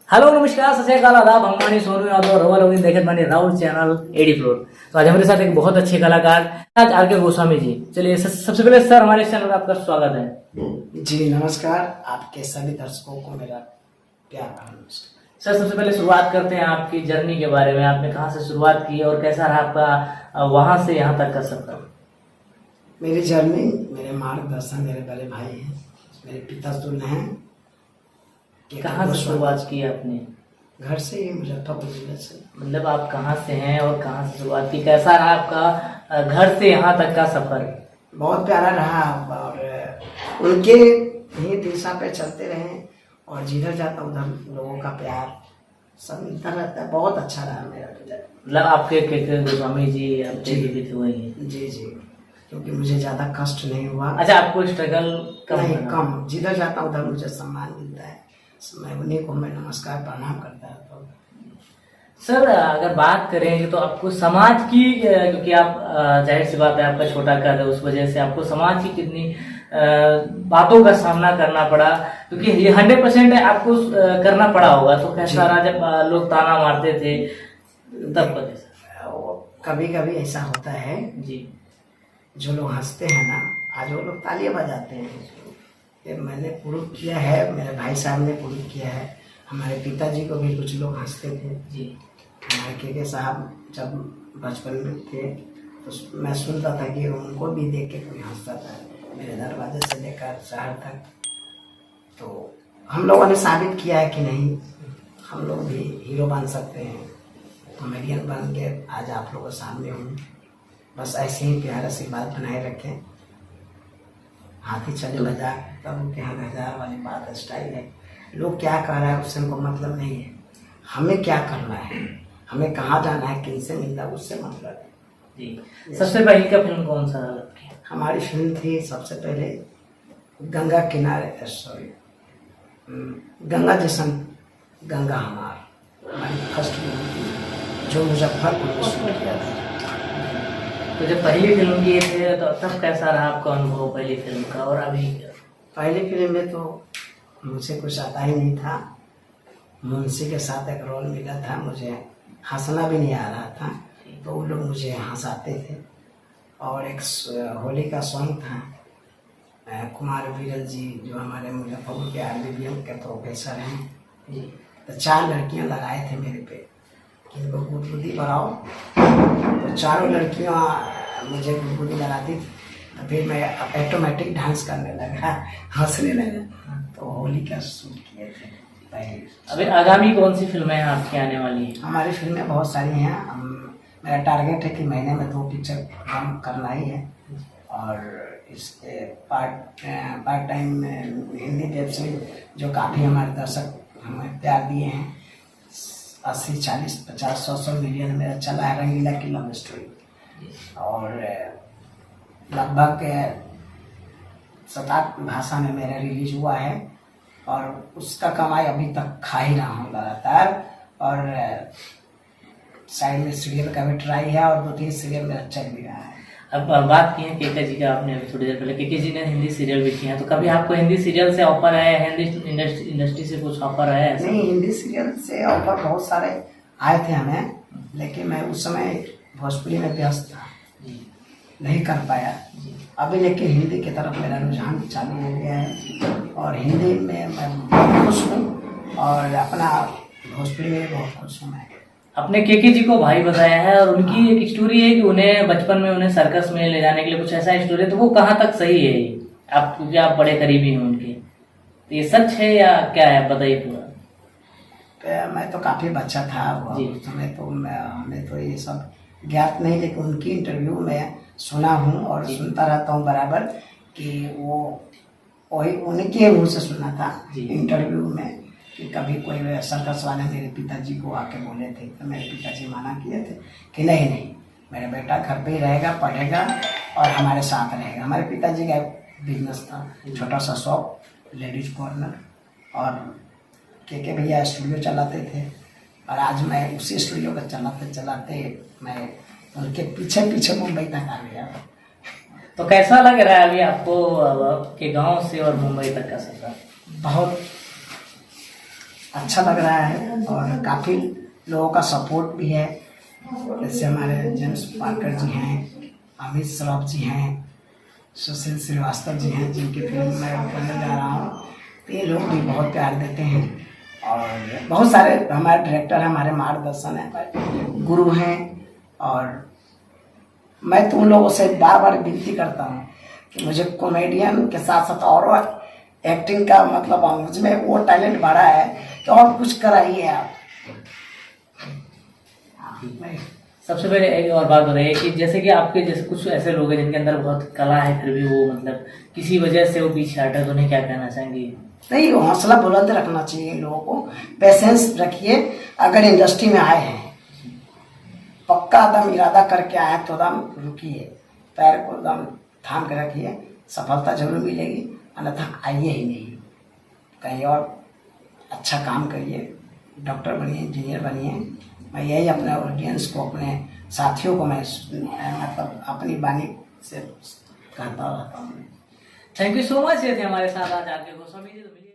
Hello नमस्कार सत श्री अकाल आदाब हमारी सोनू यादव और रवा लोग देखत बानी राहुल चैनल एडी फ्लोर। तो आज हमारे साथ एक बहुत अच्छे कलाकार आज आर के गोस्वामी जी। चलिए सबसे पहले सर हमारे चैनल में आपका स्वागत है। जी नमस्कार, आपके सभी दर्शकों को मेरा प्यार भरा नमस्कार। सर सबसे पहले शुरुआत करते हैं आपकी जर्नी के बारे में। आपने कहाँ से शुरुआत की और कैसा रहा आपका वहां से यहाँ तक का सफर? मेरी जर्नी, मेरे मार्गदर्शन मेरे बड़े भाई हैं, मेरे पिता तुल्य हैं। कहाँ से शुरुआत की आपने? घर से ही, मुजफ्फरपुर जिले से। मतलब आप कहाँ से हैं और कहाँ से शुरुआत की? कैसा रहा आपका घर से यहाँ तक का सफर? बहुत प्यारा रहा और उनके ही दिशा पे चलते रहे और जिधर जाता उधर लोगों का प्यार सब मिलता रहता है। बहुत अच्छा रहा मेरा गुजर। मतलब आपके के गोस्वामी जी आपके जीवित हुए हैं? जी जी, क्योंकि मुझे ज्यादा कष्ट नहीं हुआ। अच्छा, आपको स्ट्रगल नहीं, कम। जिधर जाता उधर मुझे सम्मान मिलता है। मैं उन्हीं को मैं नमस्कार प्रणाम करता रहता हूँ। सर अगर बात करें तो आपको समाज की, क्योंकि आप जाहिर सी बात है आपका छोटा कद है, उस वजह से आपको समाज की कितनी बातों का सामना करना पड़ा? क्योंकि ये 100% आपको करना पड़ा होगा, तो कैसा रहा जब लोग ताना मारते थे तब का? कभी कभी ऐसा होता है जी, जो लोग हंसते हैं ना, आज वो लोग तालियां बजाते हैं। ये मैंने प्रूव किया है, मेरे भाई साहब ने प्रूव किया है। हमारे पिताजी को भी कुछ लोग हंसते थे जी। हमारे के साहब जब बचपन में थे तो मैं सुनता था कि उनको भी देख के कोई हंसता था, मेरे दरवाजे से लेकर शहर तक। तो हम लोगों ने साबित किया है कि नहीं, हम लोग भी हीरो बन सकते हैं, कॉमेडियन बन के आज आप लोगों के सामने हूँ। बस ऐसे ही प्यार आशीर्वाद बनाए रखें। हाथी चले बजा तब उनके यहाँ हजार वाली बात स्टाइल है। लोग क्या कर रहा है उससे हमको मतलब नहीं है, हमें क्या करना है, हमें कहाँ जाना है, किनसे मिलना है, उससे मतलब है। जी। सबसे पहली का फिल्म कौन सा आपकी? हमारी फिल्म थी सबसे पहले गंगा किनारे, सॉरी, गंगा जैसन गंगा हमारी फर्स्ट फिल्म थी जो मुजफ्फरपुर में शूट किया था। तो जब पहली फिल्म किए थे तो तब कैसा रहा आपका अनुभव पहली फिल्म का और अभी? पहली फिल्म में तो मुझे कुछ आता ही नहीं था। मुंशी के साथ एक रोल मिला था, मुझे हंसना भी नहीं आ रहा था, तो वो लोग मुझे हंसाते थे। और एक होली का सॉन्ग था, कुमार विरल जी जो हमारे मुजफ्फरपुर के RBBM के प्रोफेसर हैं जी, तो 4 लड़कियां लगाए थे मेरे पे कि इनको गुदगुदी बढ़ाओ। तो चारों लड़कियां मुझे गुदगुदी लगाती थी, तो फिर मैं ऑटोमेटिक डांस करने लगा, हंसने लगा। तो होली का शूट किए थे पहले। अभी आगामी कौन सी फिल्में हैं आपकी आने वाली है? हमारी फिल्में बहुत सारी हैं। मेरा टारगेट है कि महीने में 2 पिक्चर काम करना ही है। और इसके part time Hindi web series जो काफ़ी हमारे दर्शक हमें प्यार दिए हैं, 80, 40, 50, 100 मिलियन मेरा चला है रंगीला की लव स्टोरी। और लगभग 7-8 भाषा में मेरा रिलीज हुआ है और उसका कमाई अभी तक खा ही रहा हूँ लगातार। और साइड में सीरियल का भी ट्राई है और 2-3 सीरियल मेरा चल भी रहा है। अब बात की है केके जी का, आपने अभी थोड़ी देर पहले केके जी ने हिंदी सीरियल भी किया है, तो कभी आपको हिंदी सीरियल से ऑफर आया है, हिंदी इंडस्ट्री से कुछ ऑफर आया है? नहीं, हिंदी सीरियल से ऑफर बहुत सारे आए थे हमें, लेकिन मैं उस समय भोजपुरी में व्यस्त था, नहीं कर पाया। अभी लेकिन हिंदी की तरफ मेरा रुझान चालू हो गया है और हिंदी में मैं बहुत खुश हूँ और अपना भोजपुरी में बहुत खुश हूँ। मैं अपने केके जी को भाई बताया है और उनकी एक स्टोरी है कि उन्हें बचपन में उन्हें सर्कस में ले जाने के लिए कुछ ऐसा स्टोरी है, तो वो कहाँ तक सही है ये? आप क्योंकि आप बड़े करीबी हैं उनके, तो ये सच है या क्या है, बताइए पूरा। मैं तो काफ़ी बच्चा था उस समय, तो हमें तो ये सब ज्ञात नहीं, लेकिन उनकी इंटरव्यू में सुना हूँ और सुनता रहता हूँ बराबर कि वो वही उनके मुँह से सुना था इंटरव्यू में कि कभी कोई सर्कस वाले मेरे पिताजी को आके बोले थे, तो मेरे पिताजी मना किए थे कि नहीं, मेरा बेटा घर पे ही रहेगा, पढ़ेगा और हमारे साथ रहेगा। हमारे पिताजी का बिजनेस था, छोटा सा शॉप, लेडीज कॉर्नर, और के भैया स्टूडियो चलाते थे और आज मैं उसी स्टूडियो को चलाते चलाते मैं उनके पीछे मुंबई तक आ गया। तो कैसा लग रहा है अभी आपको के गांव से और मुंबई तक का सफर? बहुत अच्छा लग रहा है और काफ़ी लोगों का सपोर्ट भी है। जैसे हमारे जेम्स पार्कर जी हैं, अमित श्रॉफ जी हैं, सुशील श्रीवास्तव जी हैं, जिनकी फिल्म मैं करने जा रहा हूँ। तो ये लोग भी बहुत प्यार देते हैं और बहुत सारे हमारे डायरेक्टर हैं, हमारे मार्गदर्शन है, हमारे गुरु हैं। और मैं तुम लोगों से बार बार विनती करता हूँ कि मुझे कॉमेडियन के साथ साथ और एक्टिंग का मतलब मुझ में वो टैलेंट बढ़ा है कि और कुछ कराइए आप। सबसे पहले एक और बात बताइए कि जैसे कि आपके जैसे कुछ ऐसे लोग हैं जिनके अंदर बहुत कला है, फिर भी वो मतलब किसी वजह से वो पीछे हटा, तो उन्हें क्या कहना चाहेंगे? नहीं, हौसला बुलंद रखना चाहिए लोगों को, पेशेंस रखिए। अगर इंडस्ट्री में आए हैं, पक्का दम इरादा करके आए हैं तो दम रुकिए, पैर को दम थाम के रखिए, सफलता जरूर मिलेगी, अन्यथा आइए ही नहीं। कहीं और अच्छा काम करिए, डॉक्टर बनिए, इंजीनियर बनिए। मैं यही अपने ऑडियंस को, अपने साथियों को मैं मतलब अपनी वाणी से कहता रहता हूँ। थैंक यू सो मच, ये थे हमारे साथ आज आपके गोस्वामी जी।